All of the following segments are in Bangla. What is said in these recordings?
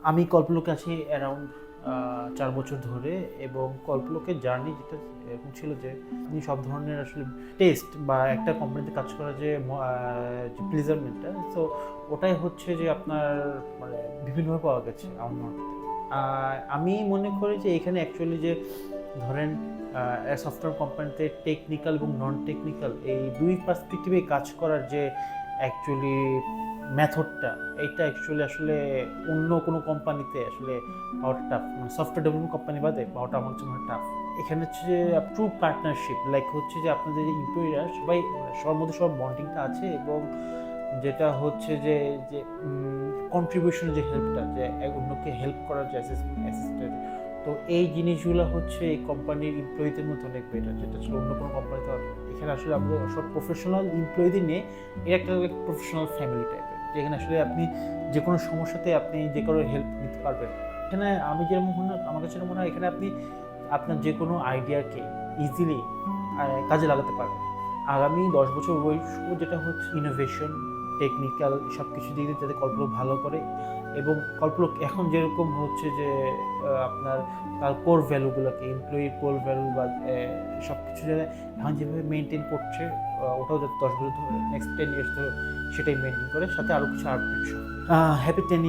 আমি কল্পলোকে আছি অ্যারাউন্ড 4 বছর ধরে, এবং কল্পলোকের জার্নি যেটা এরকম ছিল যে আপনি সব ধরনের আসলে টেস্ট বা একটা কোম্পানিতে কাজ করার যে যে প্লেজারমেন্টটা, সো ওটাই হচ্ছে যে আপনার মানে বিভিন্নভাবে পাওয়া গেছে আমার মনে হয়। আমি মনে করি যে এখানে অ্যাকচুয়ালি যে ধরেন সফটওয়্যার কোম্পানিতে টেকনিক্যাল এবং নন টেকনিক্যাল এই দুই পার্সপেক্টিভে কাজ করার যে অ্যাকচুয়ালি মেথডটা, এইটা অ্যাকচুয়ালি আসলে অন্য কোনো কোম্পানিতে আসলে পাওয়াটা টাফ, মানে সফটওয়্যার ডেভেলপমেন্ট কোম্পানি বাদে পাওয়াটা আমার জন্য টাফ। এখানে হচ্ছে যে ট্রু পার্টনারশিপ, লাইক হচ্ছে যে আপনাদের যে এমপ্লয়িরা সবাই সবার মধ্যে সবার বন্ডিংটা আছে, এবং যেটা হচ্ছে যে যে কন্ট্রিবিউশন যে হেল্পটা, যে অন্যকে হেল্প করার যে অ্যাসিস্ট্যান্ট, তো এই জিনিসগুলো হচ্ছে এই কোম্পানির এমপ্লয়ীদের মধ্যে অনেক বেটার, যেটা আসলে অন্য কোনো কোম্পানিতে হবে না। এখানে আসলে আমাদের সব প্রফেশনাল এমপ্লয়ীদের নিয়ে এর একটা প্রফেশনাল ফ্যামিলি টাইপের, যেখানে আসলে আপনি যে কোনো সমস্যাতে আপনি যে কোনো হেল্প নিতে পারবেন। এখানে আমি যেরকম মনে হয়, আমার কাছে মনে হয় এখানে আপনি আপনার যে কোনো আইডিয়াকে ইজিলি কাজে লাগাতে পারবেন। আগামী 10 বছর বয়স যেটা হচ্ছে ইনোভেশন, টেকনিক্যাল সব কিছু দিক দিয়ে যাতে কল্পলোক ভালো করে, এবং কল্পলোক এখন যেরকম হচ্ছে যে আপনার তার কোর ভ্যালুগুলোকে, এমপ্লয়ির কোর ভ্যালু বা সব কিছু যাতে এখন যেভাবে মেনটেন করছে, ওটাও যাতে 10 বছর ধরে, নেক্সট 10 ইয়ার্স ধরে সেটাই মেনটেন করে, সাথে আরও কিছু আপডেট সব। Happy 10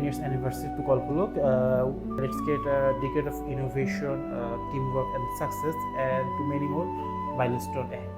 years anniversary to Kolpulok. Let's get a decade of innovation, teamwork, and success, and to many more milestones ahead.